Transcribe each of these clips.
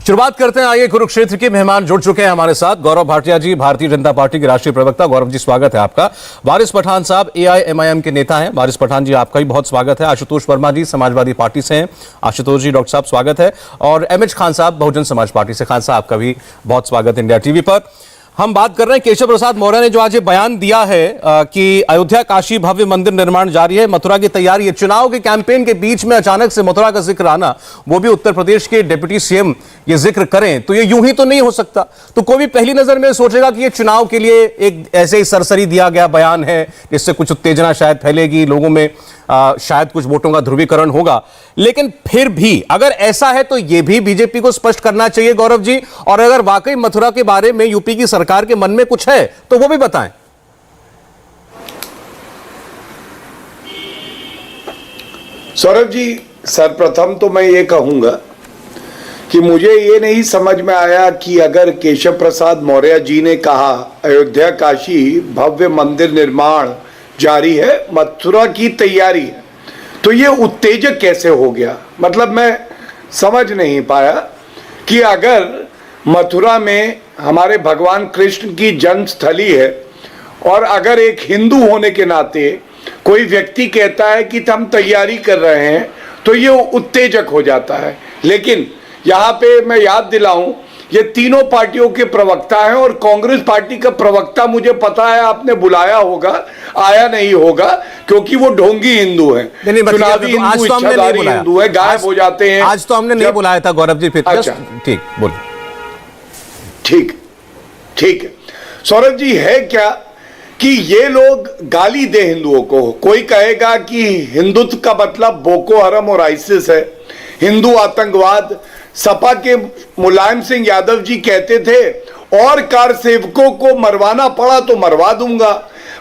शुरुआत करते हैं। आइए, कुरुक्षेत्र के मेहमान जुड़ चुके हैं हमारे साथ। गौरव भाटिया जी, भारतीय जनता पार्टी के राष्ट्रीय प्रवक्ता। गौरव जी, स्वागत है आपका। वारिस पठान साहब AIMIM के नेता हैं। वारिस पठान जी, आपका भी बहुत स्वागत है। आशुतोष वर्मा जी, समाजवादी पार्टी से हैं। आशुतोष जी, डॉक्टर साहब, स्वागत है। और MH खान साहब, बहुजन समाज पार्टी से। खान साहब, आपका भी बहुत स्वागत इंडिया टीवी पर। हम बात कर रहे हैं केशव प्रसाद मौर्य ने जो आज ये बयान दिया है कि अयोध्या काशी भव्य मंदिर निर्माण जारी है, मथुरा की तैयारी है। चुनाव के कैंपेन के बीच में अचानक से मथुरा का जिक्र आना, वो भी उत्तर प्रदेश के डिप्टी CM ये जिक्र करें, तो ये यूं ही तो नहीं हो सकता। तो कोई भी पहली नजर में सोचेगा कि ये चुनाव के लिए एक ऐसे ही सरसरी दिया गया बयान है, जिससे कुछ उत्तेजना शायद फैलेगी लोगों में, शायद कुछ वोटों का ध्रुवीकरण होगा। लेकिन फिर भी अगर ऐसा है तो यह भी बीजेपी को स्पष्ट करना चाहिए, गौरव जी। और अगर वाकई मथुरा के बारे में यूपी की सरकार के मन में कुछ है तो वो भी बताएं। सौरभ जी, सर्वप्रथम तो मैं ये कहूंगा कि मुझे ये नहीं समझ में आया कि अगर केशव प्रसाद मौर्य जी ने कहा अयोध्या काशी भव्य मंदिर निर्माण जारी है, मथुरा की तैयारी है, तो ये उत्तेजक कैसे हो गया। मतलब मैं समझ नहीं पाया कि अगर मथुरा में हमारे भगवान कृष्ण की जन्मस्थली है और अगर एक हिंदू होने के नाते कोई व्यक्ति कहता है कि हम तैयारी कर रहे हैं, तो ये उत्तेजक हो जाता है। लेकिन यहाँ पे मैं याद दिलाऊं, ये तीनों पार्टियों के प्रवक्ता हैं और कांग्रेस पार्टी का प्रवक्ता मुझे पता है आपने बुलाया होगा, आया नहीं होगा, क्योंकि वो ढोंगी हिंदू हैं, चुनावी हिंदू, इच्छाधारी हिंदू है, गायब हो जाते हैं। आज तो हमने नहीं बुलाया था गौरव जी। फिर अच्छा, ठीक बोलिए। ठीक है सौरभ जी, है क्या कि ये लोग गाली दे हिंदुओं को। कोई कहेगा कि हिंदुत्व का मतलब बोको हरम और आईसिस है, हिंदू आतंकवाद। सपा के मुलायम सिंह यादव जी कहते थे और कार सेवकों को मरवाना पड़ा तो मरवा दूंगा।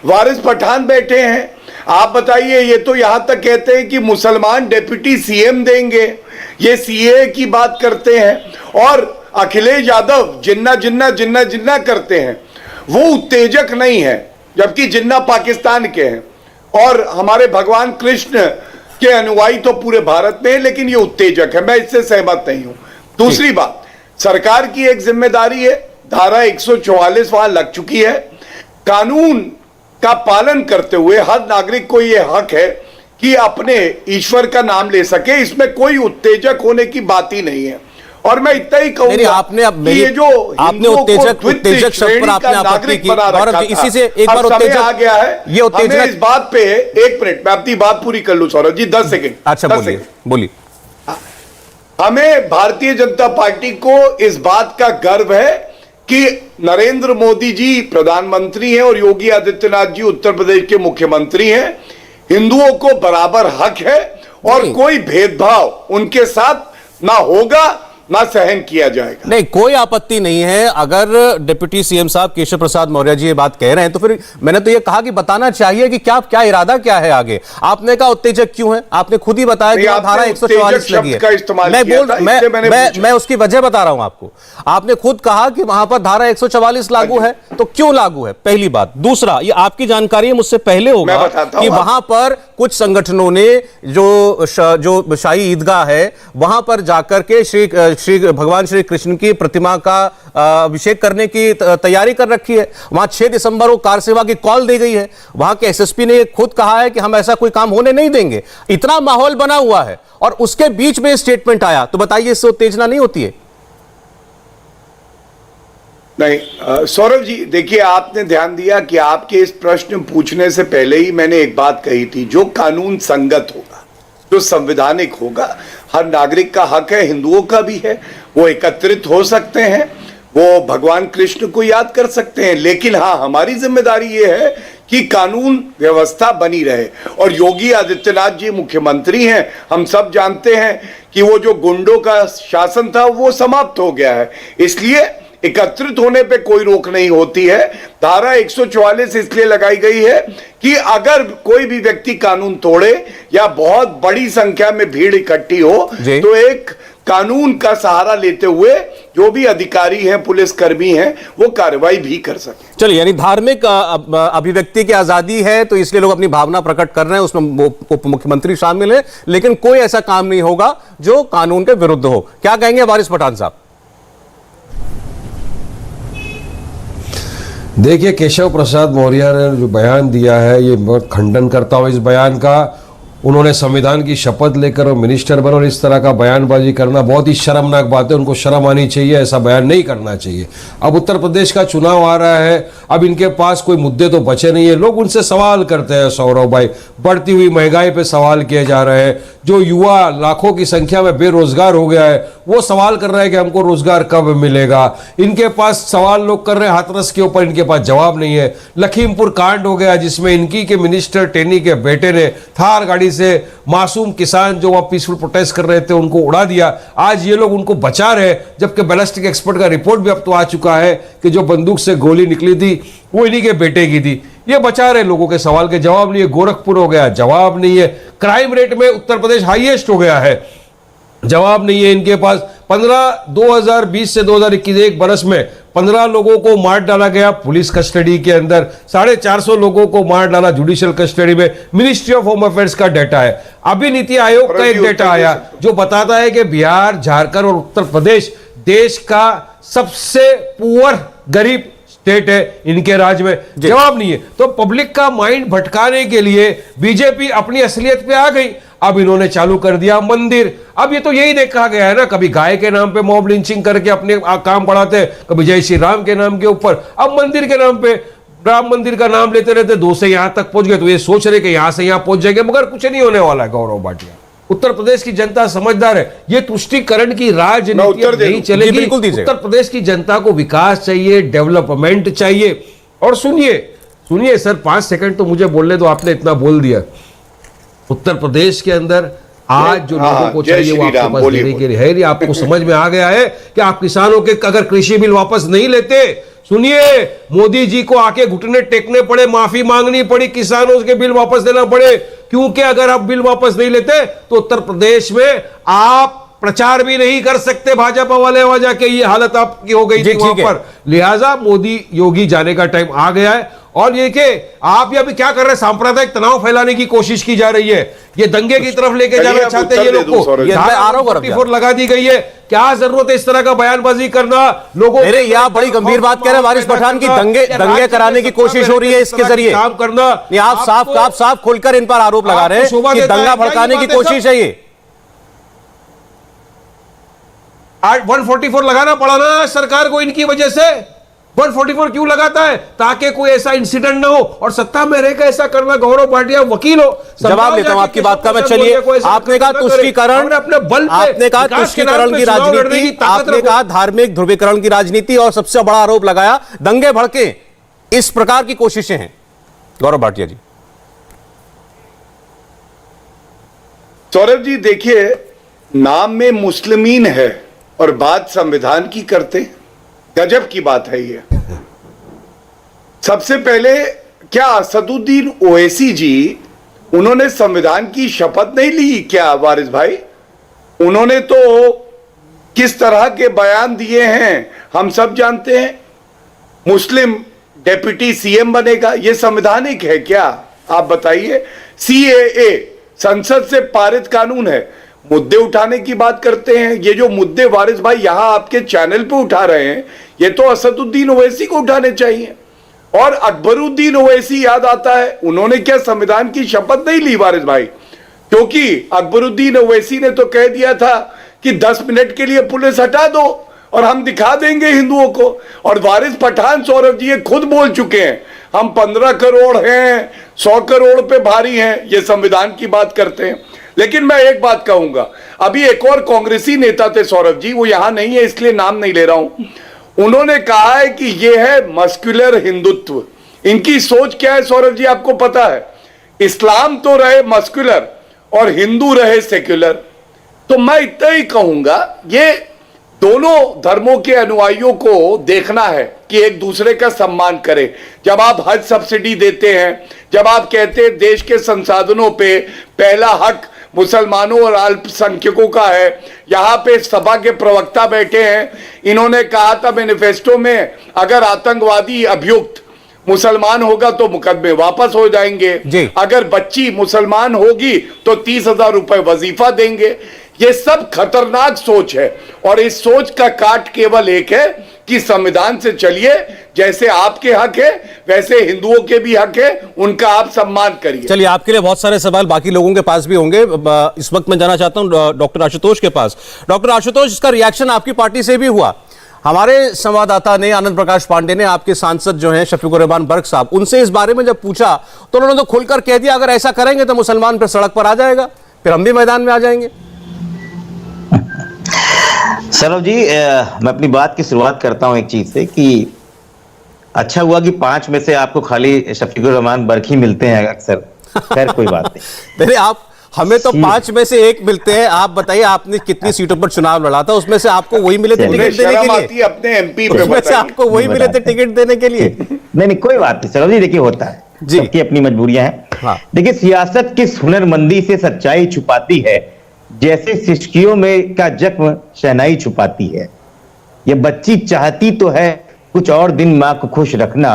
वारिस पठान बैठे हैं, आप बताइए, ये तो यहां तक कहते हैं कि मुसलमान डिप्टी CM देंगे, ये CA की बात करते हैं। और अखिलेश यादव जिन्ना जिन्ना जिन्ना जिन्ना करते हैं, वो उत्तेजक नहीं है, जबकि जिन्ना पाकिस्तान के हैं। और हमारे भगवान कृष्ण के अनुयायी तो पूरे भारत में है, लेकिन ये उत्तेजक है, मैं इससे सहमत नहीं हूं। दूसरी बात, सरकार की एक जिम्मेदारी है, धारा 144 वहां लग चुकी है। कानून का पालन करते हुए हर नागरिक को यह हक है कि अपने ईश्वर का नाम ले सके, इसमें कोई उत्तेजक होने की बात ही नहीं है। और मैं इतना ही कहूंगा, आपने ये जो आपने उत्तेजक शब्द पर आपने आपत्ति की, और इसी से एक बार उत्तेजक आ गया है। ये उत्तेजक इस बात पे, एक मिनट मैं अपनी बात पूरी कर लूं सौरभ जी, 10 सेकेंड। अच्छा, बोलिए। हमें भारतीय जनता पार्टी को इस बात का गर्व है कि नरेंद्र मोदी जी प्रधानमंत्री हैं और योगी आदित्यनाथ जी उत्तर प्रदेश के मुख्यमंत्री हैं। हिंदुओं को बराबर हक है और कोई भेदभाव उनके साथ ना होगा, ना सहन किया जाएगा। नहीं, कोई आपत्ति नहीं है। अगर डिप्टी CM साहब केशव प्रसाद मौर्य जी ये बात कह रहे हैं, तो फिर मैंने तो ये कहा कि बताना चाहिए कि क्या इरादा क्या है आगे। आपने कहा उत्तेजक क्यों है, आपने खुद ही बताया कि धारा 144 लगी है। मैं उसकी वजह बता रहा हूं आपको। आपने खुद कहा कि वहां पर धारा 144 लागू है, तो क्यों लागू है, पहली बात। दूसरा, ये आपकी जानकारी है, मुझसे पहले होगा कि वहां पर कुछ संगठनों ने जो शाही ईदगाह है वहां पर जाकर के भगवान श्री कृष्ण की प्रतिमा का अभिषेक करने की तैयारी कर रखी है। वहां 6 दिसंबर को कार सेवा की कॉल दी गई है। वहां के SSP ने खुद कहा है कि हम ऐसा कोई काम होने नहीं देंगे। इतना माहौल बना हुआ है और उसके बीच में स्टेटमेंट आया, तो बताइए इससे उत्तेजना नहीं होती है? नहीं सौरभ जी, देखिए, आपने ध्यान दिया कि आपके इस प्रश्न पूछने से पहले ही मैंने एक बात कही थी, जो कानून संगत होगा, जो संवैधानिक होगा, हर नागरिक का हक है, हिंदुओं का भी है, वो एकत्रित हो सकते हैं, वो भगवान कृष्ण को याद कर सकते हैं। लेकिन हाँ, हमारी जिम्मेदारी ये है कि कानून व्यवस्था बनी रहे। और योगी आदित्यनाथ जी मुख्यमंत्री हैं, हम सब जानते हैं कि वो जो गुंडों का शासन था वो समाप्त हो गया है, इसलिए एकत्रित होने पे कोई रोक नहीं होती है। धारा 144 इसलिए लगाई गई है कि अगर कोई भी व्यक्ति कानून तोड़े या बहुत बड़ी संख्या में भीड़ इकट्ठी हो, तो एक कानून का सहारा लेते हुए जो भी अधिकारी हैं, पुलिसकर्मी हैं, वो कार्रवाई भी कर सके। चलिए, यानी धार्मिक अभिव्यक्ति की आजादी है, तो इसलिए लोग अपनी भावना प्रकट कर रहे हैं, उसमें उप मुख्यमंत्री शामिल है, लेकिन कोई ऐसा काम नहीं होगा जो कानून के विरुद्ध हो। क्या कहेंगे वारिस पठान साहब? देखिए, केशव प्रसाद मौर्य ने जो बयान दिया है, ये बहुत खंडन करता हूँ इस बयान का। उन्होंने संविधान की शपथ लेकर और मिनिस्टर बने और इस तरह का बयानबाजी करना बहुत ही शर्मनाक बात है। उनको शर्म आनी चाहिए, ऐसा बयान नहीं करना चाहिए। अब उत्तर प्रदेश का चुनाव आ रहा है, अब इनके पास कोई मुद्दे तो बचे नहीं है। लोग उनसे सवाल करते हैं, सौरभ भाई, बढ़ती हुई महंगाई पे सवाल किए जा रहे हैं। जो युवा लाखों की संख्या में बेरोजगार हो गया है, वो सवाल कर रहा है कि हमको रोजगार कब मिलेगा। इनके पास सवाल लोग कर रहे हैं हाथरस के ऊपर, इनके पास जवाब नहीं है। लखीमपुर कांड हो गया जिसमें इनकी के मिनिस्टर टेनी के बेटे ने थार गाड़ी से मासूम किसान जो वहां पीसफुल प्रोटेस्ट कर रहे थे उनको उड़ा दिया। आज ये लोग उनको बचा रहे, जबकि बैलिस्टिक एक्सपर्ट का रिपोर्ट भी अब तो आ चुका है कि जो बंदूक से गोली निकली थी वो इन्हीं के बेटे की थी। ये बचा रहे लोगों के सवाल के जवाब नहीं है। गोरखपुर हो गया, जवाब नहीं है। क्राइम रेट में उत्तर प्रदेश हाईएस्ट हो गया है, जवाब नहीं है इनके पास। 2020 से 2021 एक बरस में 15 लोगों को मार डाला गया पुलिस कस्टडी के अंदर, 450 लोगों को मार डाला जुडिशियल कस्टडी में। मिनिस्ट्री ऑफ होम अफेयर्स का डाटा है। अभी नीति आयोग का एक डाटा आया जो बताता है कि बिहार, झारखंड और उत्तर प्रदेश देश का सबसे पुअर गरीब स्टेट है इनके राज्य में। जवाब नहीं है। तो पब्लिक का माइंड भटकाने के लिए बीजेपी अपनी असलियत पे आ गई। अब इन्होंने चालू कर दिया मंदिर। अब ये तो यही देखा गया है ना, कभी गाय के नाम पे मॉब लिंचिंग करके अपने काम बढ़ाते हैं, कभी जय श्री राम के नाम के ऊपर, अब मंदिर के नाम पे राम मंदिर का नाम लेते रहते। 2 से यहां तक पहुंच गए तो ये सोच रहे कि यहां से यहां पहुंच जाएंगे, मगर कुछ नहीं होने वाला है। गौरव भाटिया, उत्तर प्रदेश की जनता समझदार है। ये तुष्टीकरण की राजनीति नहीं चलेगी। उत्तर प्रदेश की जनता को विकास चाहिए, डेवलपमेंट चाहिए। और सुनिए सर, 5 सेकंड तो मुझे बोलने दो, आपने इतना बोल दिया। उत्तर प्रदेश के अंदर आज जो लोगों को चाहिए वो आपके पास देने के लिए है नहीं। आपको समझ में आ गया है कि आप किसानों के अगर कृषि बिल वापस नहीं लेते, सुनिए, मोदी जी को आके घुटने टेकने पड़े, माफी मांगनी पड़ी, किसानों के बिल वापस देना पड़े। क्योंकि अगर आप बिल वापस नहीं लेते तो उत्तर प्रदेश में आप प्रचार भी नहीं कर सकते। भाजपा वाले वजह के ये हालत आपकी हो गई थी वहां पर। लिहाजा मोदी योगी जाने का टाइम आ गया है। और ये कि आप ये अभी क्या कर रहे हैं, सांप्रदायिक तनाव फैलाने की कोशिश की जा रही है। ये दंगे की तरफ लेके जाना चाहते हैं ये लोग को। लगा दी गई है। क्या जरूरत है इस तरह का बयानबाजी करना लोगों? अरे यह बड़ी गंभीर बात कह रहे हैं वारिस पठान की, दंगे कराने की कोशिश हो रही है इसके जरिए काम करना। आप साफ खुलकर इन पर आरोप लगा रहे हैं कि दंगा भड़काने की कोशिश है। ये 144 लगाना पड़ा ना सरकार को इनकी वजह से। 144 क्यों लगाता है? ताकि कोई ऐसा इंसिडेंट ना हो और सत्ता में रहकर ऐसा करना। गौरव भाटिया वकील हो, जवाब लेता हूं आपकी बात का मैं। चलिए, आपने कहा तुष्टीकरण, आपने कहा तुष्टीकरण की राजनीति, आपने कहा धार्मिक ध्रुवीकरण की राजनीति, और सबसे बड़ा आरोप लगाया दंगे भड़के, इस प्रकार की कोशिशें हैं। गौरव भाटिया जी। सौरभ जी देखिए, नाम में मुस्लिमीन है और बात संविधान की करते, गजब की बात है ये। सबसे पहले क्या असदुद्दीन ओवैसी जी, उन्होंने संविधान की शपथ नहीं ली क्या वारिस भाई? उन्होंने तो किस तरह के बयान दिए हैं हम सब जानते हैं। मुस्लिम डेप्यूटी सीएम बनेगा, ये संवैधानिक है क्या? आप बताइए। सीएए संसद से पारित कानून है, मुद्दे उठाने की बात करते हैं। ये जो मुद्दे वारिस भाई यहां आपके चैनल पे उठा रहे हैं, ये तो असदुद्दीन ओवैसी को उठाने चाहिए। और अकबरुद्दीन ओवैसी याद आता है, उन्होंने क्या संविधान की शपथ नहीं ली वारिस भाई? क्योंकि अकबरुद्दीन ओवैसी ने तो कह दिया था कि 10 मिनट के लिए पुलिस हटा दो और हम दिखा देंगे हिंदुओं को। और वारिस पठान सौरभ जी ये खुद बोल चुके हैं, हम 15 करोड़ हैं, 100 करोड़ पे भारी हैं, ये संविधान की बात करते हैं। लेकिन मैं एक बात कहूंगा, अभी एक और कांग्रेसी नेता थे सौरभ जी, वो यहां नहीं है इसलिए नाम नहीं ले रहा हूं, उन्होंने कहा है कि ये है मस्कुलर हिंदुत्व। इनकी सोच क्या है सौरभ जी आपको पता है? इस्लाम तो रहे मस्कुलर और हिंदू रहे सेक्युलर। तो मैं इतना ही कहूंगा, ये दोनों धर्मों के अनुयायियों को देखना है कि एक दूसरे का सम्मान करें। जब आप हज सब्सिडी देते हैं, जब आप कहते हैं देश के संसाधनों पे पहला हक मुसलमानों और अल्पसंख्यकों का है, यहां पे सभा के प्रवक्ता बैठे हैं, इन्होंने कहा था मैनिफेस्टो में अगर आतंकवादी अभियुक्त मुसलमान होगा तो मुकदमे वापस हो जाएंगे, अगर बच्ची मुसलमान होगी तो 30,000 रुपए वजीफा देंगे। ये सब खतरनाक सोच है और इस सोच का काट केवल एक है कि संविधान से चलिए, जैसे आपके हक है वैसे हिंदुओं के भी हक है, उनका आप सम्मान करिए। चलिए, आपके लिए बहुत सारे सवाल बाकी लोगों के पास भी होंगे। इस वक्त मैं जाना चाहता हूं डॉक्टर आशुतोष के पास। डॉक्टर आशुतोष, इसका रिएक्शन आपकी पार्टी से भी हुआ। हमारे संवाददाता ने, आनंद प्रकाश पांडे ने, आपके सांसद जो हैं शफीकुर रहमान बर्क साहब, उनसे इस बारे में जब पूछा तो उन्होंने तो खुलकर कह दिया अगर ऐसा करेंगे तो मुसलमान फिर सड़क पर आ जाएगा, फिर हम भी मैदान में आ जाएंगे। सौरभ जी, मैं अपनी बात की शुरुआत करता हूं एक चीज से कि अच्छा हुआ कि 5 में से आपको खाली शफीकुर रहमान बर्क ही मिलते हैं अक्सर। खैर कोई बात नहीं। नहीं, आप हमें तो 5 में से 1 मिलते हैं। आप बताइए, आपने कितनी सीटों पर चुनाव लड़ा था, उसमें से आपको वही मिले थे टिकट देने के लिए? अपने एमपी पे उसमें से आपको वही मिले थे टिकट देने के लिए? नहीं, कोई बात नहीं सौरभ जी, देखिए होता है, सबकी अपनी मजबूरियां हैं। हाँ। देखिए, सियासत किस हुनरमंदी से सच्चाई छुपाती है, जैसे सिसकियों में का जख्म शहनाई छुपाती है। ये बच्ची चाहती तो है कुछ और दिन मां को खुश रखना,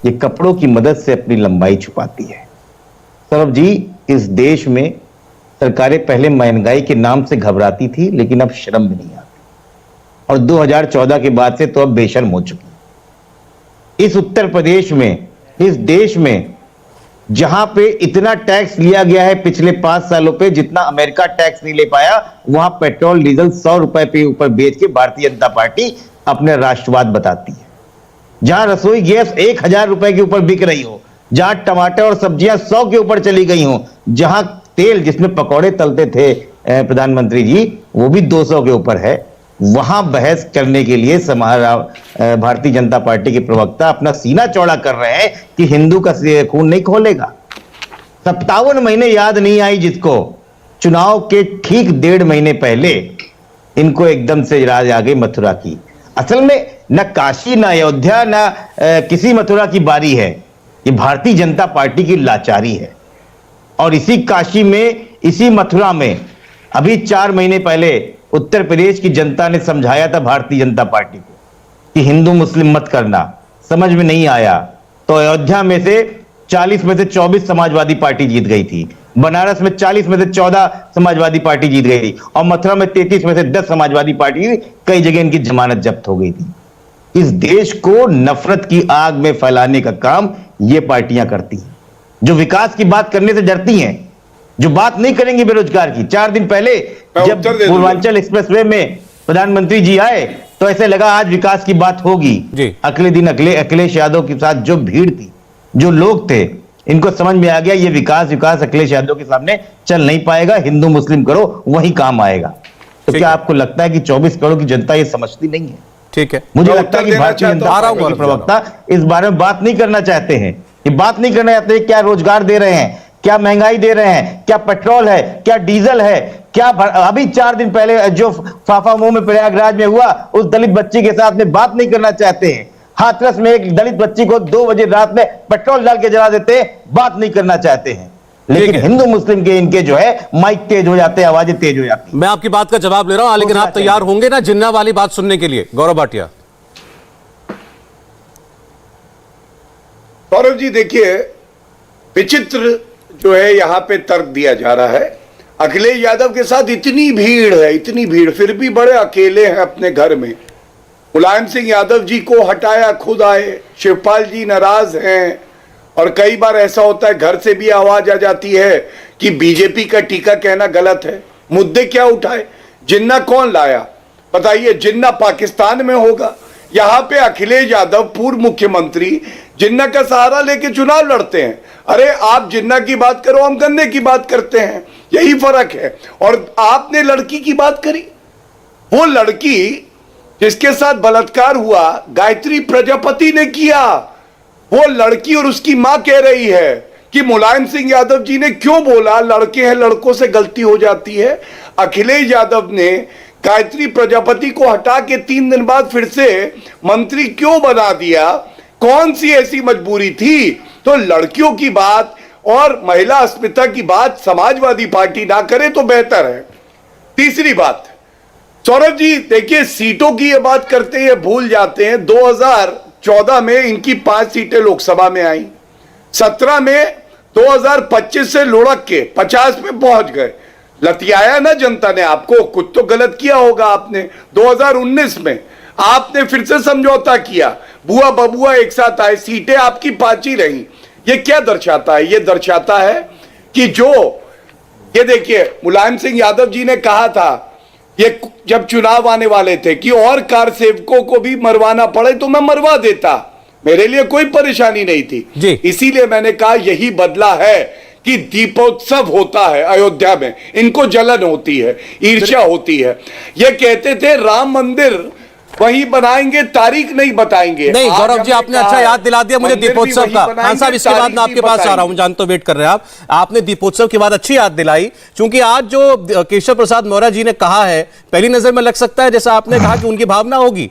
ये कपड़ों की मदद से अपनी लंबाई छुपाती है। सौरभ जी, इस देश में सरकारें पहले महंगाई के नाम से घबराती थी, लेकिन अब शर्म भी नहीं आती, और 2014 के बाद से तो अब बेशर्म हो चुकी। इस उत्तर प्रदेश में, इस देश में जहां पे इतना टैक्स लिया गया है पिछले 5 सालों पे जितना अमेरिका टैक्स नहीं ले पाया, वहां पेट्रोल डीजल 100 रुपए पे ऊपर बेच के भारतीय जनता पार्टी अपने राष्ट्रवाद बताती है। जहां रसोई गैस 1000 रुपए के ऊपर बिक रही हो, जहां टमाटर और सब्जियां 100 के ऊपर चली गई हो, जहां तेल जिसमें पकौड़े तलते थे प्रधानमंत्री जी वो भी 200 के ऊपर है, वहां बहस करने के लिए भारतीय जनता पार्टी के प्रवक्ता अपना सीना चौड़ा कर रहे हैं कि हिंदू का खून नहीं खोलेगा। 57 महीने याद नहीं आई जिसको, चुनाव के ठीक 1.5 महीने पहले इनको एकदम से राज आ गई मथुरा की। असल में न काशी, न अयोध्या, न किसी मथुरा की बारी है, ये भारतीय जनता पार्टी की लाचारी है। और इसी काशी में, इसी मथुरा में अभी 4 महीने पहले उत्तर प्रदेश की जनता ने समझाया था भारतीय जनता पार्टी को कि हिंदू मुस्लिम मत करना, समझ में नहीं आया तो अयोध्या में से 40 में से 24 समाजवादी पार्टी जीत गई थी, बनारस में 40 में से 14 समाजवादी पार्टी जीत गई थी, और मथुरा में 33 में से 10 समाजवादी पार्टी, कई जगह इनकी जमानत जब्त हो गई थी। इस देश को नफरत की आग में फैलाने का काम ये पार्टियां करती हैं, जो विकास की बात करने से डरती हैं, जो बात नहीं करेंगी बेरोजगार की। 4 दिन पहले जब पूर्वांचल एक्सप्रेसवे में प्रधानमंत्री जी आए तो ऐसे लगा आज विकास की बात होगी। अगले दिन अखिलेश यादव के साथ जो भीड़ थी, जो लोग थे, इनको समझ में आ गया ये विकास अखिलेश यादव के सामने चल नहीं पाएगा, हिंदू मुस्लिम करो वही काम आएगा। तो क्या आपको लगता है कि 24 करोड़ की जनता ये समझती नहीं है? ठीक है, मुझे लगता है कि भारतीय जनता पार्टी के प्रवक्ता इस बारे में बात नहीं करना चाहते हैं। ये बात नहीं करना चाहते क्या रोजगार दे रहे हैं, क्या महंगाई दे रहे हैं, क्या पेट्रोल है, क्या डीजल है, क्या अभी 4 दिन पहले जो फाफा मुंह में प्रयागराज में हुआ उस दलित बच्ची के साथ में बात नहीं करना चाहते हैं। हाथरस में एक दलित बच्ची को 2 बजे रात में पेट्रोल डाल के जला देते हैं, बात नहीं करना चाहते हैं। लेकिन हिंदू मुस्लिम के इनके जो है माइक तेज हो जाते हैं, आवाजें तेज हो जाती हैं। मैं आपकी बात का जवाब ले रहा हूं, लेकिन आप तैयार होंगे ना जिन्ना वाली बात सुनने के लिए? गौरव भाटिया। गौरव जी, देखिए, विचित्र जो है यहां पे तर्क दिया जा रहा है। अखिलेश यादव के साथ इतनी भीड़ है, इतनी भीड़, फिर भी बड़े अकेले हैं अपने घर में। मुलायम सिंह यादव जी को हटाया, खुद आए, शिवपाल जी नाराज हैं, और कई बार ऐसा होता है घर से भी आवाज आ जाती है कि बीजेपी का टीका कहना गलत है। मुद्दे क्या उठाए? जिन्ना कौन लाया बताइए? जिन्ना पाकिस्तान में होगा। यहां पे अखिलेश यादव पूर्व मुख्यमंत्री जिन्ना का सहारा लेके चुनाव लड़ते हैं। अरे आप जिन्ना की बात करो, हम गन्ने की बात करते हैं, यही फर्क है। और आपने लड़की की बात करी, वो लड़की जिसके साथ बलात्कार हुआ गायत्री प्रजापति ने किया। वो लड़की और उसकी मां कह रही है कि मुलायम सिंह यादव जी ने क्यों बोला लड़के हैं, लड़कों से गलती हो जाती है। अखिलेश यादव ने गायत्री प्रजापति को हटा के 3 दिन बाद फिर से मंत्री क्यों बना दिया? कौन सी ऐसी मजबूरी थी? तो लड़कियों की बात और महिला अस्मिता की बात समाजवादी पार्टी ना करे तो बेहतर है। तीसरी बात, सौरभ जी देखिए, सीटों की ये बात करते हैं, भूल जाते हैं 2014 में इनकी 5 सीटें लोकसभा में आई, 17 में 2025 से लुढ़क के 50 में पहुंच गए। लतियाया ना जनता ने आपको, कुछ तो गलत किया होगा आपने। 2019 में आपने फिर से समझौता किया, बुआ बबुआ एक साथ आए, सीटें आपकी 5 ही रही। ये क्या दर्शाता है? ये दर्शाता है कि जो ये देखिए, मुलायम सिंह यादव जी ने कहा था ये जब चुनाव आने वाले थे कि और कार सेवकों को भी मरवाना पड़े तो मैं मरवा देता, मेरे लिए कोई परेशानी नहीं थी। इसीलिए मैंने कहा यही बदला है कि दीपोत्सव होता है अयोध्या में, इनको जलन होती है, ईर्ष्या होती है। ये कहते थे राम मंदिर वहीं बनाएंगे, तारीख नहीं बताएंगे। नहीं गौरव जी, आपने अच्छा याद दिला दिया मुझे दीपोत्सव का। खान साहब, इसके बाद मैं आपके पास आ रहा हूं, जानते हो वेट कर रहे हैं आप। आपने दीपोत्सव की बात अच्छी याद दिलाई, क्योंकि आज जो केशव प्रसाद मौर्य जी ने कहा है, पहली नजर में लग सकता है जैसा आपने कहा कि उनकी भावना होगी,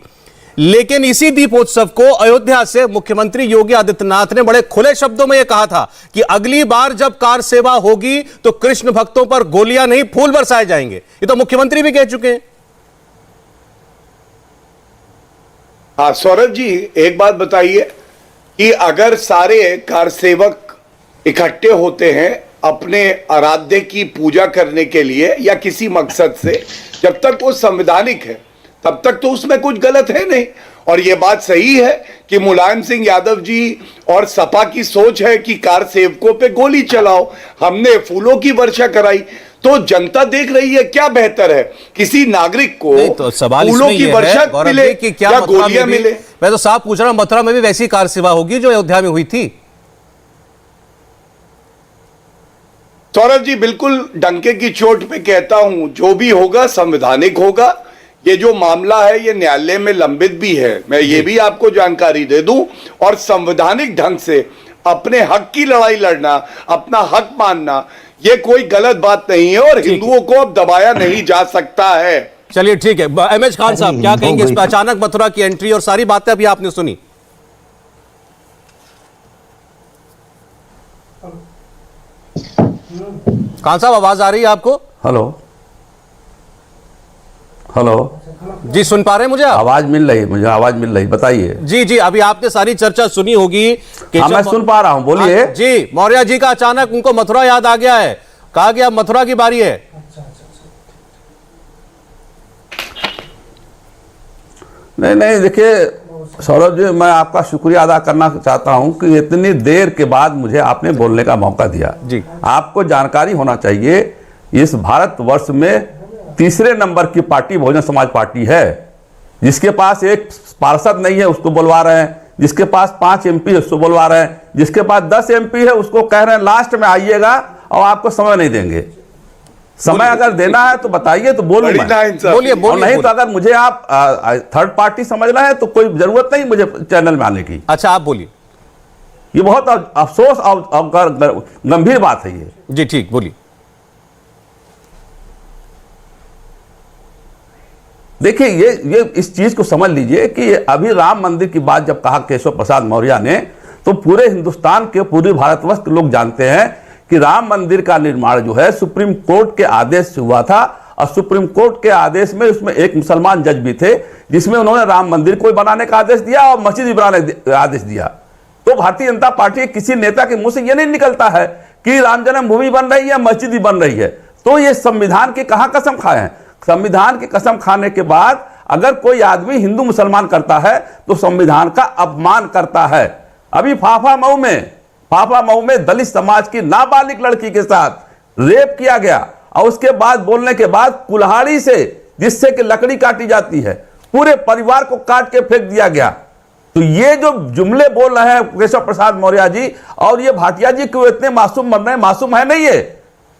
लेकिन इसी दीपोत्सव को अयोध्या से मुख्यमंत्री योगी आदित्यनाथ ने बड़े खुले शब्दों में यह कहा था कि अगली बार जब कार सेवा होगी तो कृष्ण भक्तों पर गोलियां नहीं फूल बरसाए जाएंगे। ये तो मुख्यमंत्री भी कह चुके हैं। हाँ सौरभ जी, एक बात बताइए कि अगर सारे कार सेवक इकट्ठे होते हैं अपने आराध्य की पूजा करने के लिए या किसी मकसद से, जब तक वो संवैधानिक है तब तक तो उसमें कुछ गलत है नहीं। और ये बात सही है कि मुलायम सिंह यादव जी और सपा की सोच है कि कार सेवकों पे गोली चलाओ, हमने फूलों की वर्षा कराई, तो जनता देख रही है क्या बेहतर है, किसी नागरिक को तो सवाल फूलों की वर्षा मिले कि क्या या मथुरा गोलियां में भी, मिले। मैं तो साफ पूछ रहा हूं, मथुरा में भी वैसी कार सेवा होगी जो अयोध्या में हुई थी? सौरभ जी, बिल्कुल डंके की चोट पे कहता हूं, जो भी होगा संवैधानिक होगा। ये जो मामला है ये न्यायालय में लंबित भी है, मैं ये भी आपको जानकारी दे दूं। और संवैधानिक ढंग से अपने हक की लड़ाई लड़ना, अपना हक मानना, ये कोई गलत बात नहीं है और हिंदुओं को अब दबाया नहीं जा सकता है। चलिए ठीक है, एमएच खान साहब क्या कहेंगे इस पर? अचानक मथुरा की एंट्री और सारी बातें अभी आपने सुनी। खान साहब, आवाज आ रही है आपको? हेलो हेलो जी, सुन पा रहे हैं मुझे आप? आवाज मिल रही है, मुझे आवाज मिल रही, बताइए। जी जी, अभी आपने सारी चर्चा सुनी होगी। हाँ, मैं सुन पा रहा हूं, बोलिए। जी, मौर्य जी का अचानक उनको मथुरा याद आ गया है, कहा कि अब मथुरा की बारी है। नहीं नहीं, देखिए सौरभ जी, मैं आपका शुक्रिया अदा करना चाहता हूं कि इतनी देर के बाद मुझे आपने बोलने का मौका दिया। जी, आपको जानकारी होना चाहिए, इस भारतवर्ष में तीसरे नंबर की पार्टी बहुजन समाज पार्टी है, जिसके पास एक पार्षद नहीं है उसको बुलवा रहे हैं, जिसके पास 5 MP है उसको बुलवा रहे हैं, जिसके पास 10 MP है उसको कह रहे हैं लास्ट में आइएगा और आपको समय नहीं देंगे। समय अगर देना है तो बताइए, तो बोलूं मैं। बोलिए और नहीं तो अगर मुझे आप थर्ड पार्टी समझना है तो कोई जरूरत नहीं मुझे चैनल में आने की। अच्छा, आप बोलिए। ये बहुत अफसोस और गंभीर बात है ये। जी ठीक, बोलिए। देखिए, ये इस चीज को समझ लीजिए कि अभी राम मंदिर की बात जब कहा केशव प्रसाद मौर्य ने, तो पूरे हिंदुस्तान के, पूरे भारतवर्ष के लोग जानते हैं कि राम मंदिर का निर्माण जो है सुप्रीम कोर्ट के आदेश से हुआ था, और सुप्रीम कोर्ट के आदेश में उसमें एक मुसलमान जज भी थे, जिसमें उन्होंने राम मंदिर को बनाने का आदेश दिया और मस्जिद भी बनाने का आदेश दिया। तो भारतीय जनता पार्टी के किसी नेता के मुंह से यह नहीं निकलता है कि राम जन्मभूमि बन रही है, मस्जिद भी बन रही है। तो ये संविधान की कहां कसम खाए हैं? संविधान की कसम खाने के बाद अगर कोई आदमी हिंदू मुसलमान करता है तो संविधान का अपमान करता है। अभी फाफा मऊ में दलित समाज की नाबालिग लड़की के साथ रेप किया गया और उसके बाद बोलने के बाद कुल्हाड़ी से, जिससे कि लकड़ी काटी जाती है, पूरे परिवार को काट के फेंक दिया गया। तो ये जो जुमले बोल रहे हैं केशव प्रसाद मौर्य जी और ये भाटिया जी क्यों इतने मासूम बन रहे हैं? मासूम है नहीं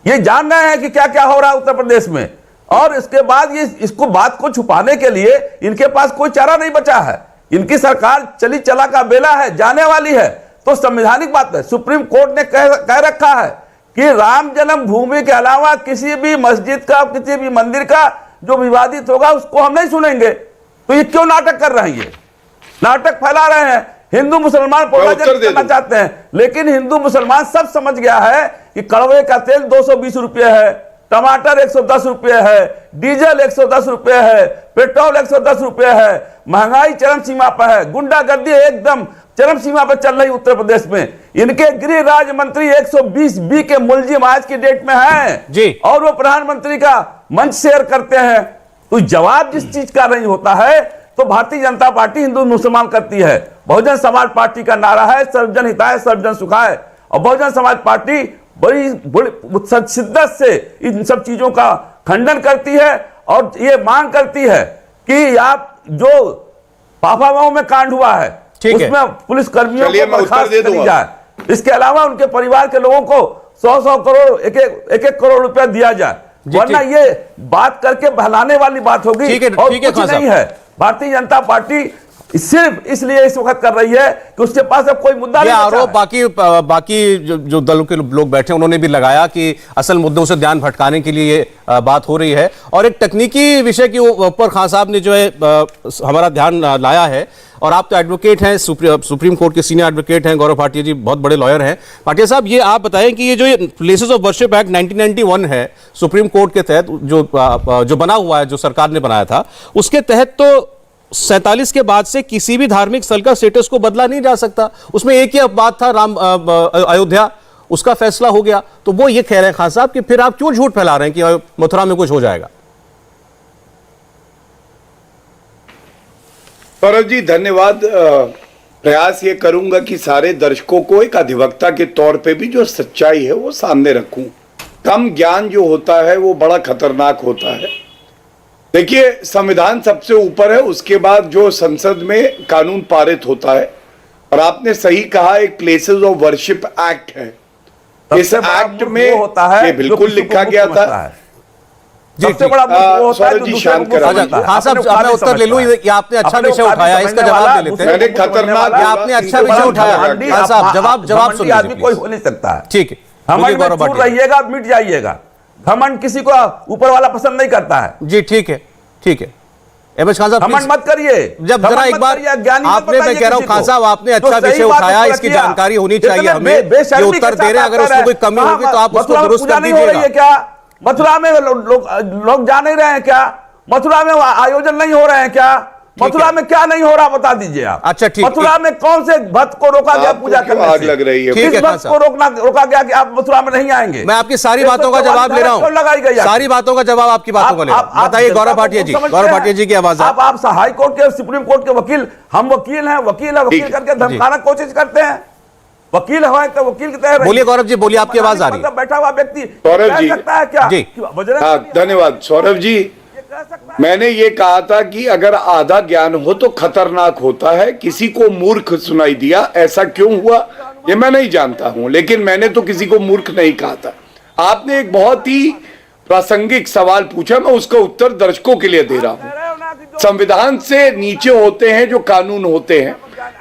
ये जान रहे हैं कि क्या क्या हो रहा है उत्तर प्रदेश में। और इसके बाद ये इसको बात को छुपाने के लिए इनके पास कोई चारा नहीं बचा है। इनकी सरकार चली चला का बेला है, जाने वाली है। तो संवैधानिक बात है, सुप्रीम कोर्ट ने कह रखा है कि राम जन्मभूमि के अलावा किसी भी मस्जिद का, किसी भी मंदिर का जो विवादित होगा उसको हम नहीं सुनेंगे। तो ये क्यों नाटक कर रहे हैं? ये नाटक फैला रहे हैं, हिंदू मुसलमान पोलराइजेशन करना चाहते हैं। लेकिन हिंदू मुसलमान सब समझ गया है कि कड़वे का तेल 220 रुपये है, टमाटर 110 रुपये है, डीजल 110 रुपये है, पेट्रोल 110 रुपये है, महंगाई चरम सीमा पर है, गुंडागर्दी एकदम चरम सीमा पर चल रही उत्तर प्रदेश में। इनके गृह राज्य मंत्री 120B के मुलजिम आज की डेट में हैं जी, और वो प्रधानमंत्री का मंच शेयर करते हैं। तो जवाब जिस चीज का नहीं होता है तो भारतीय जनता पार्टी हिंदू मुसलमान करती है। बहुजन समाज पार्टी का नारा है सर्वजन हिताय सर्वजन सुखाय, और बहुजन समाज पार्टी बड़ी शिद्दत से इन सब चीजों का खंडन करती है और ये मांग करती है कि आप जो पापामाओं में कांड हुआ है उसमें पुलिस कर्मियों को बर्खास्त करी जाए। इसके अलावा उनके परिवार के लोगों को 100-100 करोड़ एक करोड़ रुपया दिया जाए, वरना ये बात करके बहलाने वाली बात होगी और कुछ नहीं है। भारतीय जनता पार्टी सिर्फ इसलिए इस वक्त कर रही है कि उसके पास अब कोई मुद्दा नहीं। आरोप बाकी जो दलों के लोग बैठे उन्होंने भी लगाया कि असल मुद्दों से ध्यान भटकाने के लिए ये बात हो रही है। और एक तकनीकी विषय के ऊपर खान साहब ने जो है हमारा ध्यान लाया है, और आप तो एडवोकेट हैं, सुप्रीम कोर्ट के सीनियर एडवोकेट हैं, गौरव भाटिया जी बहुत बड़े लॉयर हैं। भाटिया साहब, ये आप बताएं कि ये जो प्लेसेस ऑफ वर्शिप एक्ट 1991 है सुप्रीम कोर्ट के तहत जो बना हुआ है, जो सरकार ने बनाया था, उसके तहत तो 47 के बाद से किसी भी धार्मिक स्थल का स्टेटस को बदला नहीं जा सकता। उसमें एक ही बात था, राम अयोध्या, उसका फैसला हो गया। तो वो ये कह रहे हैं खान साहब कि फिर आप क्यों झूठ फैला रहे हैं कि मथुरा में कुछ हो जाएगा। सौरभ जी धन्यवाद। प्रयास ये करूंगा कि सारे दर्शकों को एक अधिवक्ता के तौर पे भी जो सच्चाई है वो सामने रखूं। कम ज्ञान जो होता है वो बड़ा खतरनाक होता है। देखिए, संविधान सबसे ऊपर है, उसके बाद जो संसद में कानून पारित होता है। और आपने सही कहा, एक प्लेसेस ऑफ वर्शिप एक्ट है। इस एक्ट में होता है ये बिल्कुल लिखा गया था। सबसे बड़ा वो होता है जी शांत करा। हाँ साहब, मैं उत्तर ले लूं। ये आपने अच्छा विषय उठाया, इसका जवाब ले लेते हैं। मैंने खतरनाक, आपने अच्छा विषय उठाया खान साहब, जवाब सुनिए आदमी कोई हो नहीं सकता है। ठीक है, घमंड में चूर रहिएगा, मिट जाइएगा। घमंड किसी को ऊपर वाला पसंद नहीं करता है। जी ठीक है, ठीक है। एमएच खान साहब, घमंड मत करिए। जब जरा एक बार आपने, मैं कह रहा हूं खान साहब, आपने अच्छा विषय उठाया, इसकी जानकारी होनी चाहिए हमें। ये उत्तर दे रहे हैं, अगर उसमें कोई कमी होगी तो आप उसको दुरुस्त कर दीजिएगा। क्या मथुरा में लोग जा नहीं रहे हैं क्या? मथुरा में आयोजन नहीं हो रहे हैं क्या? मथुरा में क्या नहीं हो रहा बता दीजिए आप। अच्छा ठीक। मथुरा में कौन से भक्त को रोका गया पूजा करने से? आग लग रही है। किस भक्त को रोका गया कि आप मथुरा में नहीं आएंगे? मैं आपकी सारी बातों का जवाब ले रहा हूं, सारी बातों का जवाब आपकी बातों का ले रहा हूं। बताइए गौरव भाटिया जी, गौरव भाटिया जी की आवाज। आप हाई कोर्ट के, सुप्रीम कोर्ट के वकील, हम वकील हैं, वकील करके धमकाना कोशिश करते हैं। वकील है तो वकील की तरह बोलिए गौरव जी, बोलिए, आपकी आवाज आ रही है। बैठा हुआ व्यक्ति सौरभ जी सकता है क्या? धन्यवाद सौरभ जी। मैंने ये कहा था कि अगर आधा ज्ञान हो तो खतरनाक होता है। किसी को मूर्ख सुनाई दिया, ऐसा क्यों हुआ ये मैं नहीं जानता हूं, लेकिन मैंने तो किसी को मूर्ख नहीं कहा था। आपने एक बहुत ही प्रासंगिक सवाल पूछा, मैं उसका उत्तर दर्शकों के लिए दे रहा हूं। संविधान से नीचे होते हैं जो कानून होते हैं।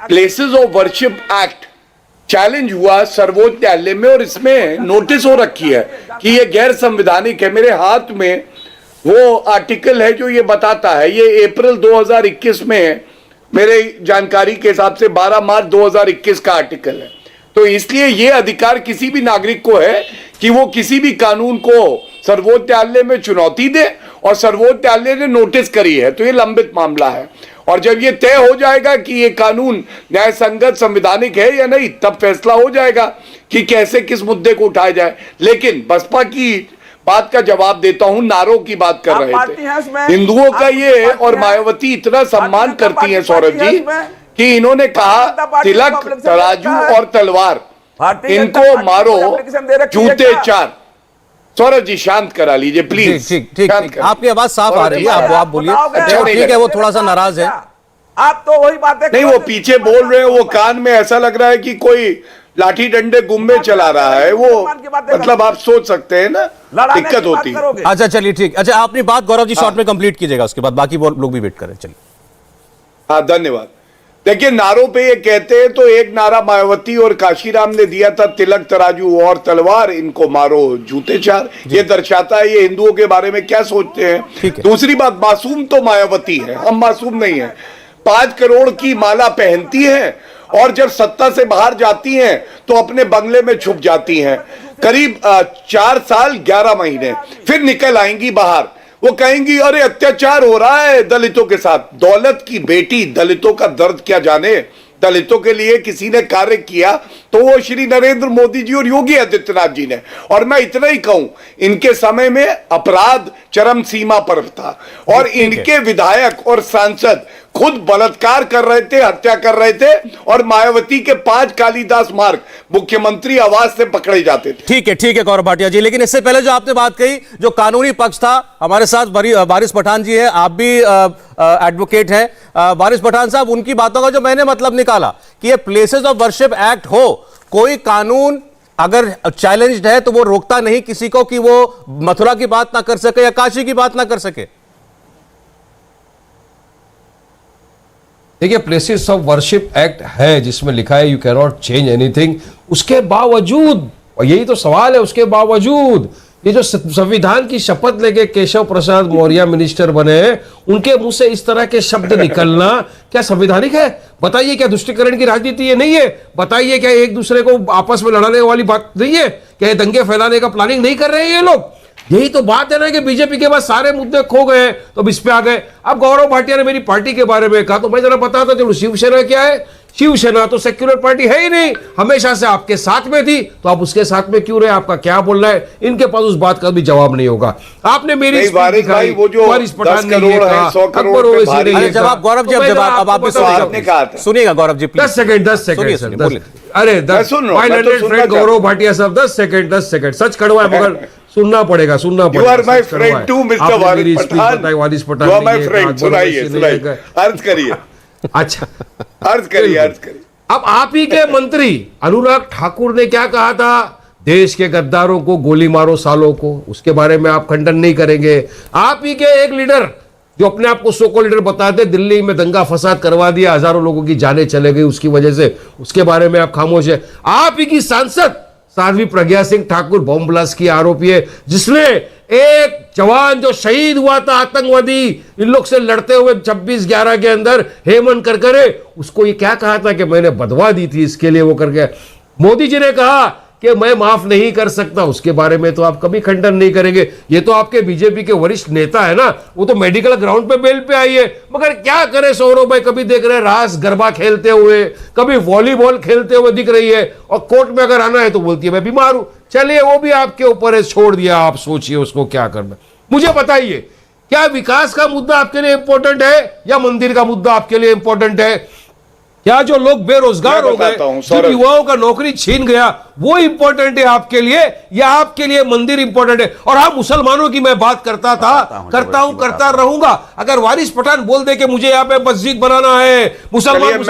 Places of worship act challenge हुआ सर्वोच्च न्यायालय में, और इसमें नोटिस हो रखी है कि ये गैर संवैधानिक है। मेरे हाथ में वो आर्टिकल है जो ये बताता है। ये अप्रैल 2021 में मेरे जानकारी के हिसाब से 12 मार्च 2021 का आर्टिकल है। तो इसलिए ये अधिकार किसी भी नागरिक को है कि वो किसी भी कानून को सर्वोच्च न्यायालय में चुनौती दे, और सर्वोच्च न्यायालय ने नोटिस करी है तो ये लंबित मामला है। और जब ये तय हो जाएगा कि ये कानून न्याय संगत संवैधानिक है या नहीं, तब फैसला हो जाएगा कि कैसे किस मुद्दे को उठाया जाए। लेकिन बसपा की बात का जवाब देता हूं, नारों की बात कर रहे थे। हिंदुओं का ये और मायावती इतना सम्मान करती हैं सौरभ जी कि इन्होंने कहा तिलक, तराजू और तलवार इनको मारो, जूते 4। सौरभ जी शांत करा लीजिए प्लीज। ठीक, आपकी आवाज साफ आ रही है, आप बोलिए। ठीक है, वो थोड़ा सा नाराज है। आप तो वही बातें नहीं, वो पीछे बोल रहे हैं, वो कान में ऐसा लग रहा है कि कोई लाठी डंडे गुम्बे चला रहा है। वो मतलब आप सोच सकते हैं ना, दिक्कत होती है। अच्छा चलिए ठीक। अच्छा, आपने बात गौरव जी शॉर्ट में कंप्लीट कीजिएगा, उसके बाद बाकी लोग भी वेट करें। चलिए। हाँ धन्यवाद। देखिए, नारों पे ये कहते हैं तो एक नारा मायावती और काशीराम ने दिया था, तिलक, तराजू और तलवार इनको मारो, जूते 4। ये दर्शाता है ये हिंदुओं के बारे में क्या सोचते हैं। दूसरी बात, मासूम तो मायावती है, हम मासूम नहीं है। 5 करोड़ की माला पहनती है और जब सत्ता से बाहर जाती हैं तो अपने बंगले में छुप जाती हैं करीब 4 साल 11 महीने, फिर निकल आएंगी बाहर। वो कहेंगी अरे अत्याचार हो रहा है दलितों के साथ। दौलत की बेटी दलितों का दर्द क्या जाने। दलितों के लिए किसी ने कार्य किया तो वो श्री नरेंद्र मोदी जी और योगी आदित्यनाथ जी ने। और मैं इतना ही कहूं, इनके समय में अपराध चरम सीमा पर था और इनके विधायक और सांसद खुद बलात्कार कर रहे थे, हत्या कर रहे थे, और मायावती के 5 कालिदास मार्ग मुख्यमंत्री आवास से पकड़े जाते थे। ठीक है गौरव भाटिया जी, लेकिन इससे पहले जो आपने बात कही, जो कानूनी पक्ष था, हमारे साथ वारिस पठान जी है, आप भी एडवोकेट हैं। वारिस पठान साहब, उनकी बातों का जो मैंने मतलब निकाला कि ये प्लेसेस ऑफ वर्शिप एक्ट हो, कोई कानून अगर चैलेंज्ड है तो वो रोकता नहीं किसी को कि वो मथुरा की बात ना कर सके या काशी की बात ना कर सके। देखिए, प्लेसेस ऑफ वर्शिप एक्ट है जिसमें लिखा है you can not change anything. उसके बावजूद, और यही तो सवाल है, उसके बावजूद ये जो संविधान की शपथ लेके केशव प्रसाद मौर्य मिनिस्टर बने, उनके मुंह से इस तरह के शब्द निकलना क्या संवैधानिक है? बताइए, क्या तुष्टीकरण की राजनीति ये नहीं है? बताइए, क्या एक दूसरे को आपस में लड़ाने वाली बात नहीं है? क्या ये दंगे फैलाने का प्लानिंग नहीं कर रहे हैं ये लोग? यही तो बात है ना कि बीजेपी के पास सारे मुद्दे खो गए तो अब इस पे आ गए। अब गौरव भाटिया ने मेरी पार्टी के बारे में कहा तो मैं जरा बताता चलो, शिवसेना क्या है? शिवसेना तो सेक्युलर पार्टी है ही नहीं, हमेशा से आपके साथ में थी, तो आप उसके साथ में क्यों रहे? आपका क्या बोलना है? इनके पास उस बात का भी जवाब नहीं होगा। आपने मेरी वारिस भाई, वो जो 10 करोड़ है, 100 करोड़ पे भारी, जवाब गौरव जी, अब आप भी सुनिएगा गौरव जी, 10 सेकंड अरे 10 फ्रेंड गौरव भाटिया साहब, 10 सेकंड सच कड़वा है मगर सुनना पड़ेगा। You are my friend too, Mr. Waris Pathan. Waris Pathan, You are my friend। सुनाइए, अर्ज करिए। अच्छा, अर्ज करिए। अब आप ही के मंत्री अनुराग ठाकुर ने क्या कहा था? देश के गद्दारों को गोली मारो सालों को। उसके बारे में आप खंडन नहीं करेंगे। आप ही के एक लीडर जो अपने आप को सोको लीडर बताते, दिल्ली में दंगा फसाद करवा दिया, हजारों लोगों की जानें चले गई उसकी वजह से, उसके बारे में आप खामोश है। आप ही की सांसद साध्वी प्रज्ञा सिंह ठाकुर बॉम्ब ब्लास्ट की आरोपी है, जिसने एक जवान जो शहीद हुआ था आतंकवादी इन लोग से लड़ते हुए 26/11 के अंदर, हेमंत करकरे, उसको ये क्या कहा था कि मैंने बदवा दी थी इसके लिए वो करके। मोदी जी ने कहा कि मैं माफ नहीं कर सकता, उसके बारे में तो आप कभी खंडन नहीं करेंगे। ये तो आपके बीजेपी के वरिष्ठ नेता है ना, वो तो मेडिकल ग्राउंड पे बेल पे आई है, मगर क्या करे सौरभ भाई, कभी देख रहे रास गरबा खेलते हुए, कभी वॉलीबॉल खेलते हुए दिख रही है, और कोर्ट में अगर आना है तो बोलती है मैं बीमार हूं। चलिए, वो भी आपके ऊपर है, छोड़ दिया, आप सोचिए उसको क्या करना। मुझे बताइए, क्या विकास का मुद्दा आपके लिए इंपॉर्टेंट है या मंदिर का मुद्दा आपके लिए इंपॉर्टेंट है? क्या जो लोग बेरोजगार हो गए, जिन युवाओं का नौकरी छीन गया, वो इंपॉर्टेंट है आपके लिए या आपके लिए मंदिर इंपॉर्टेंट है? और हाँ, मुसलमानों की मैं बात करता करता रहूंगा। अगर वारिस पठान बोल दे कि मुझे यहाँ पे मस्जिद बनाना है, मुसलमान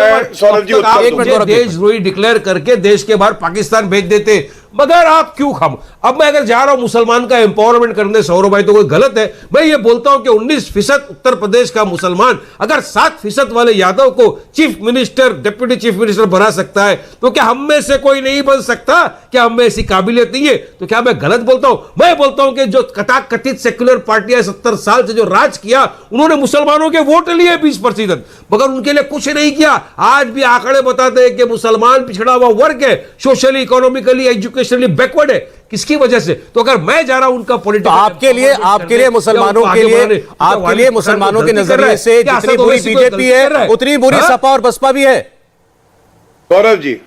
देशद्रोही डिक्लेयर करके देश के बाहर पाकिस्तान भेज देते, मगर आप क्यों खाम? अब मैं अगर जा रहा हूं मुसलमान का एम्पावरमेंट करने सौरभ भाई, तो कोई गलत है? मैं ये बोलता हूं कि 19% उत्तर प्रदेश का मुसलमान अगर 7% वाले यादव को chief minister, deputy chief minister बना सकता है, तो क्या हम में से कोई नहीं बन सकता? क्या हम में ऐसी काबिलियत नहीं है? तो क्या मैं गलत बोलता हूं? मैं बोलता हूं कि जो कथित सेक्युलर पार्टियां 70 साल से जो राज किया, उन्होंने मुसलमानों के वोट लिए 20%, मगर उनके लिए कुछ नहीं किया। आज भी आंकड़े बताते हैं कि मुसलमान पिछड़ा हुआ वर्ग है, सोशली, इकोनॉमिकली, एजुकेशनली बैकवर्ड है। किसकी वजह से? तो अगर मैं जा रहा हूं उनका पॉलिटिकल, आपके लिए मुसलमानों के नजरिए से जितनी बुरी बीजेपी है, उतनी बुरी सपा और बसपा भी है। गौरव जी,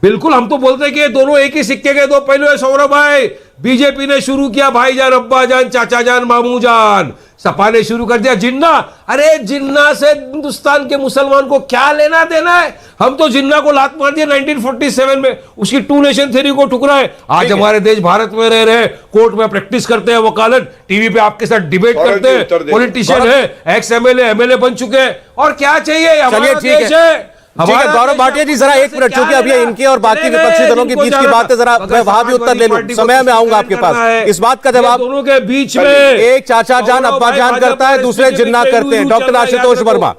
बिल्कुल, हम तो बोलते हैं कि दोनों एक ही सिक्के के दो पहलू है सौरभ भाई। बीजेपी ने शुरू किया भाईजान, अब्बा जान, चाचा जान, मामू जान। सपा ने शुरू कर दिया जिन्ना। अरे जिन्ना से हिंदुस्तान के मुसलमान को क्या लेना देना है? हम तो जिन्ना को लात मार दिया 1947 में, उसकी 2 नेशन थ्योरी को ठुकरा है। आज हमारे देश भारत में रह रहे हैं, कोर्ट में प्रैक्टिस करते हैं वकालत, टीवी पे आपके साथ डिबेट करते हैं, पॉलिटिशियन है, एक्स एमएलए बन चुके हैं, और क्या चाहिए? हमारा देश है। ठीक है गौरव भाटिया जी, जरा 1 मिनट, क्योंकि अभी इनके और बाकी विपक्षी दलों के बीच की बात है, जरा मैं वहां भी उत्तर ले लूं, समय में आऊंगा आपके पास। इस बात का जवाब दोनों के बीच में एक चाचा जान अब्बा जान करता है, दूसरे जिन्ना करते हैं। Doctor Ashutosh Verma.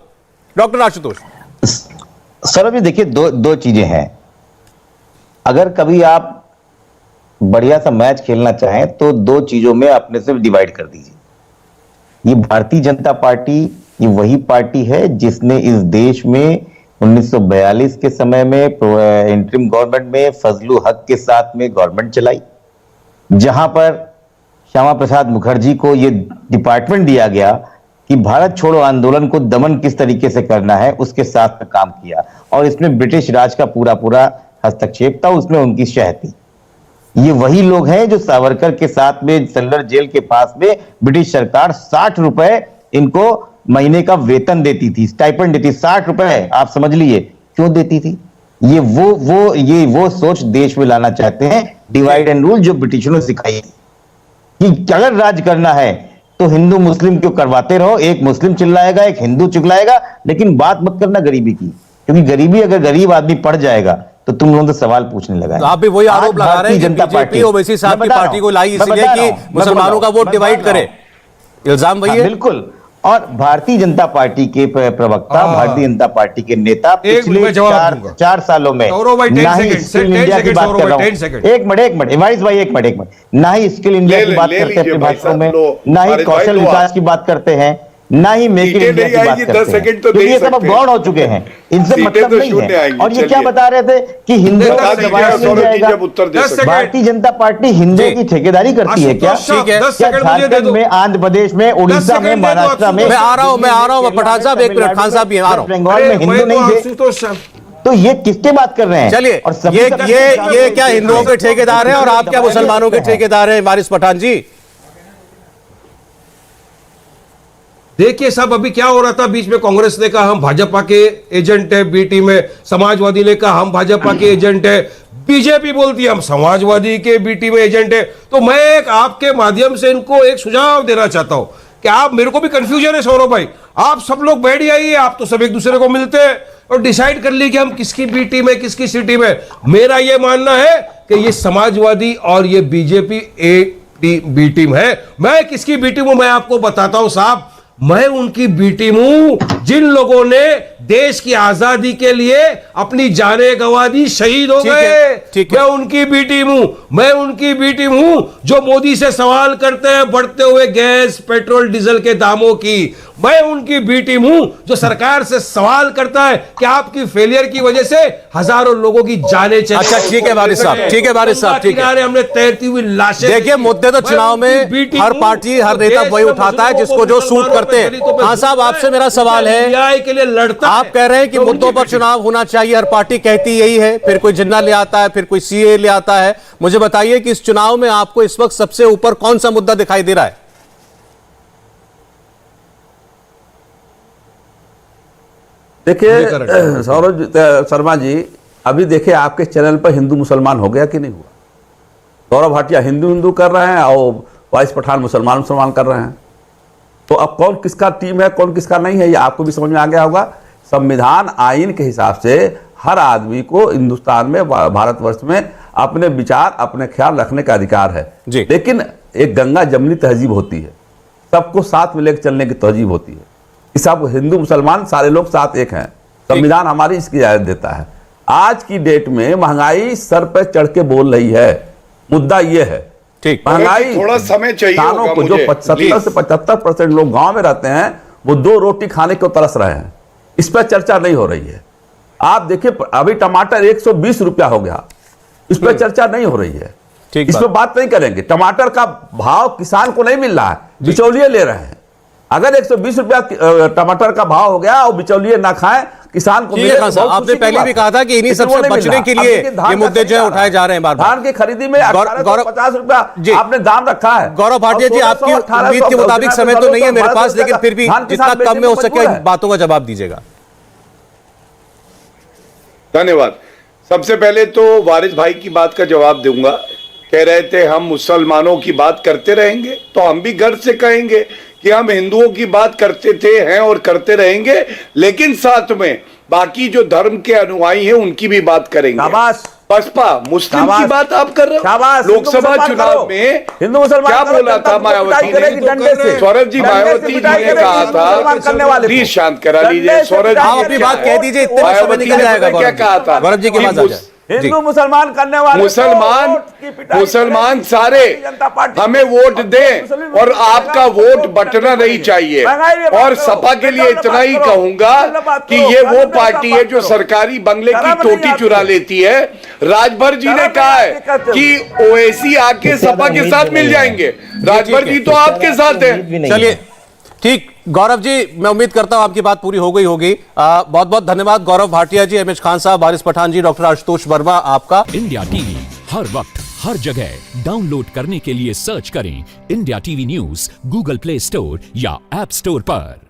Doctor Ashutosh, sir देखिए, दो चीजें हैं। अगर कभी आप बढ़िया सा मैच खेलना चाहें तो 2 चीजों में अपने से डिवाइड कर दीजिए। ये भारतीय जनता पार्टी, ये वही पार्टी है जिसने इस देश में 1942 के समय में इंटरिम गवर्नमेंट में फजलुल हक के साथ में गवर्नमेंट चलाई, जहां पर श्यामा प्रसाद मुखर्जी को यह डिपार्टमेंट दिया गया कि भारत छोड़ो आंदोलन को दमन किस तरीके से करना है, उसके साथ में काम किया, और इसमें ब्रिटिश राज का पूरा हस्तक्षेप था, उसमें उनकी शह थी। ये वही लोग हैं जो सावरकर के साथ में सल्लर जेल के पास में ब्रिटिश सरकार 60 रुपए इनको महीने का वेतन देती थी, स्टाइपेंड देती, 60 रुपए आप समझ लीजिए क्यों देती थी। ये वो सोच देश में लाना चाहते हैं, डिवाइड एंड रूल, जो ब्रिटिशों ने सिखाई थी कि अगर राज करना है तो हिंदू मुस्लिम क्यों करवाते रहो, एक मुस्लिम चिल्लाएगा एक हिंदू चिल्लाएगा, लेकिन बात मत करना गरीबी की, क्योंकि गरीबी अगर गरीब आदमी पड़ जाएगा तो तुम लोगों से सवाल पूछने लगा। तो आप भी वही आरोप लगा रहे हैं कि बीजेपी ओवैसी साहब की पार्टी को लाई इसलिए कि मुसलमानों का वोट डिवाइड करे, इल्जाम वही है। बिल्कुल, और भारतीय जनता पार्टी के प्रवक्ता, भारतीय जनता पार्टी के नेता पिछले 4 सालों में ना ही स्किल इंडिया की बात कर रहा हूं, एक मिनट इवाइस भाई, एक मिनट, ना ही स्किल इंडिया की बात करते हैं अपने भाषणों में, ना ही कौशल विकास की बात करते हैं, ना ही मेक इन इंडिया की बात करते हैं, क्योंकि ये सब अब गौण हो चुके हैं, इनसे मतलब नहीं है। और ये क्या बता रहे थे कि हिंदुओं का दबाव मिल जाएगा। भारतीय जनता पार्टी हिंदुओं की ठेकेदारी करती है क्या? झारखंड में, आंध्र प्रदेश में, उड़ीसा में, महाराष्ट्र में, मैं आ रहा हूं पठान साहब, एक मिनट, खान साहब भी आ रहा हूं, बंगाल में हिंदू नहीं थे, तो ये किसके बात कर रहे हैं? चलिए, ये क्या हिंदुओं के ठेकेदार हैं और आप क्या मुसलमानों के ठेकेदार हैं वारिस पठान जी? देखिए साहब, अभी क्या हो रहा था बीच में, कांग्रेस ने कहा हम भाजपा के एजेंट है, बी टीम में समाजवादी ने कहा हम भाजपा के एजेंट है, बीजेपी बोलती है हम समाजवादी के बी टीम में एजेंट है। तो मैं एक आपके माध्यम से इनको एक सुझाव देना चाहता हूं कि आप, मेरे को भी कंफ्यूजन है सौरभ भाई, आप सब लोग बैठ जाइए, आप तो सब एक दूसरे को मिलते हैं और डिसाइड कर ली कि हम किसकी बी टीम है किसकी सी टीम है। मेरा यह मानना है कि ये समाजवादी और ये बीजेपी बी टीम है। मैं किसकी बी टीम हूं मैं आपको बताता हूं साहब, मैं उनकी बी टीम हूं जिन लोगों ने देश की आजादी के लिए अपनी जानें गंवा दी, शहीद हो गए। मैं उनकी बी टीम हूं, मैं उनकी बी टीम हूं जो मोदी से सवाल करते हैं बढ़ते हुए गैस पेट्रोल डीजल के दामों की। मैं उनकी बी टीम हूं जो सरकार से सवाल करता है कि आपकी फेलियर की वजह से हजारों लोगों की जानें चली। अच्छा ठीक है वारिस साहब, ठीक है वारिस साहब, ठीक है, हमने तैरती हुई लाशें। देखिए मुद्दे तो चुनाव में हर पार्टी हर नेता वही उठाता है जिसको जो सूट करते हैं। हाँ साहब, आपसे मेरा सवाल है, न्याय के लिए लड़ता, आप कह रहे हैं कि मुद्दों पर चुनाव होना चाहिए, हर पार्टी कहती यही है, फिर कोई जिन्ना ले आता है, फिर कोई सीए ले आता है। मुझे बताइए कि इस चुनाव में आपको इस वक्त सबसे ऊपर कौन सा मुद्दा दिखाई दे रहा है? देखिए सौरभ शर्मा जी, अभी देखिए आपके चैनल पर हिंदू मुसलमान हो गया कि नहीं हुआ? गौरव भाटिया हिंदू कर रहे हैं और वारिस पठान मुसलमान कर रहे हैं। तो अब कौन किसका टीम है कौन किसका नहीं है, ये आपको भी समझ में आ गया होगा। संविधान आइन के हिसाब से हर आदमी को हिंदुस्तान में, भारतवर्ष में अपने विचार अपने ख्याल रखने का अधिकार है जी। लेकिन एक गंगा जमनी तहजीब होती है, सबको साथ में लेकर चलने की तहजीब होती है। इस आप हिंदू मुसलमान सारे लोग साथ एक हैं, संविधान हमारी इसकी इजाजत देता है। आज की डेट में महंगाई सर पे चढ़ के बोल रही है, मुद्दा यह है ठीक, महंगाई थोड़ा समय चाहिए किसानों को जो 70 से 75% लोग गांव में रहते हैं वो 2 रोटी खाने को तरस रहे हैं, इस पर चर्चा नहीं हो रही है। आप देखिए अभी टमाटर 120 रुपया हो गया, इस पर चर्चा नहीं हो रही है, इस पर बात नहीं करेंगे। टमाटर का भाव किसान को नहीं मिल रहा है, बिचौलिए ले रहे हैं। अगर 120 रुपया टमाटर का भाव हो गया और बिचौलिए ना खाएं, किसान को मिले। आपने पहले भी कहा था कि इन्हीं सबसे बचने के लिए ये मुद्दे जो है उठाए जा रहे हैं बार बार। धान की खरीदी में 1850 रुपया आपने दाम रखा है। गौरव भाटिया जी, आपकी उम्मीद के मुताबिक समय तो नहीं है मेरे पास, लेकिन फिर भी जितना कम में हो सके बातों का जवाब दीजिएगा। धन्यवाद। सबसे पहले तो वारिस भाई की बात का जवाब दूंगा। कह रहे थे हम मुसलमानों की बात करते रहेंगे, तो हम भी गर्व से कहेंगे कि हम हिंदुओं की बात करते थे, हैं और करते रहेंगे, लेकिन साथ में बाकी जो धर्म के अनुयायी हैं उनकी भी बात करेंगे। बसपा मुस्लिम की बात आप कर रहे हो। लोकसभा चुनाव में हिंदू मुसलमान क्या बोला था मायावती ने? सौरभ जी, मायावती जी ने कहा था, प्लीज शांत करा लीजिए सौरभ जी, आप अपनी बात कह दीजिए, इतने में समय निकल जाएगा। क्या कहा था गौरव जी के पास हिंदू मुसलमान करने वाले मुसलमान सारे हमें वोट दें और आपका वोट बटना नहीं चाहिए। और सपा के लिए इतना ही कहूंगा कि ये वो पार्टी है जो सरकारी बंगले की टोटी चुरा लेती है। राजभर जी ने कहा है कि ओवैसी आके सपा के साथ मिल जाएंगे, राजभर जी तो आपके साथ है। चलिए ठीक, गौरव जी, मैं उम्मीद करता हूं आपकी बात पूरी हो गई होगी। बहुत बहुत धन्यवाद गौरव भाटिया जी, एमएच खान साहब, वारिस पठान जी, डॉक्टर आशुतोष वर्मा, आपका। इंडिया टीवी हर वक्त हर जगह डाउनलोड करने के लिए सर्च करें India TV news Google play store या ऐप स्टोर पर।